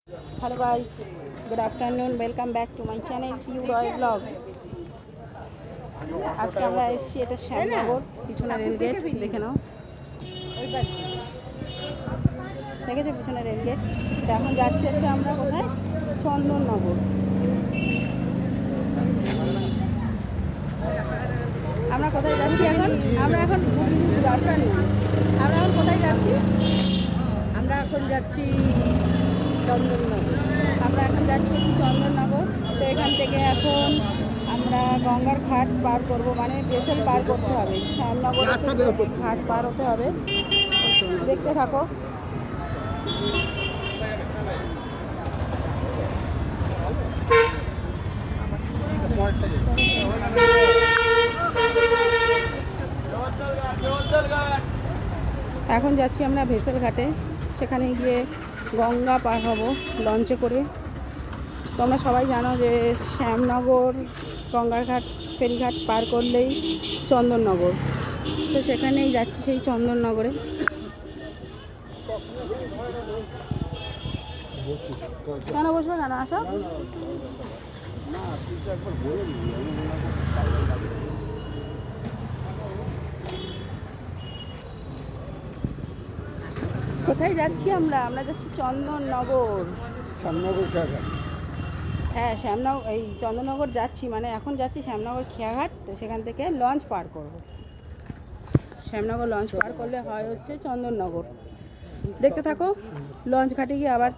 Hello guys, good afternoon, welcome back to my channel Piu Roy vlog. আজকে আমরা এসেছি এটা শ্যামনগর, পিছনে রেলগেট দেখে নাও, দেখেছো পিছনে রেলগেট। তো এখন যাচ্ছি হচ্ছে আমরা কোথায়, চন্দননগর। আমরা কোথায় যাচ্ছি এখন? আমরা এখন গুড আফটারনুন, আমরা এখন কোথায় যাচ্ছি? আমরা এখন যাচ্ছি চন্দননগর। আমরা এখন যাচ্ছি হচ্ছে চন্দননগর। তো এখান থেকে এখন আমরা গঙ্গার ঘাট পার করব, মানে ভেসেল পার করতে হবে, শ্যামনগর ঘাট পার হতে হবে। দেখতে থাকো। এখন যাচ্ছি আমরা ভেসেল ঘাটে, সেখানে গিয়ে গঙ্গা পার হব লঞ্চে করে। তোমরা সবাই জানো যে শ্যামনগর গঙ্গার ঘাট ফেরিঘাট পার করলেই চন্দননগর। তো সেখানেই যাচ্ছি, সেই চন্দননগরে। কেন বসবে কেন, আসো। কোথায় যাচ্ছি আমরা? আমরা যাচ্ছি চন্দননগর। হ্যাঁ, শ্যামনগর, এই চন্দননগর যাচ্ছি, মানে এখন যাচ্ছি শ্যামনগর খেয়াঘাট। তো সেখান থেকে লঞ্চ পার করব। শ্যামনগর লঞ্চ পার করলে হয় হচ্ছে চন্দননগর। দেখতে থাকো, লঞ্চ ঘাটে গিয়ে আবার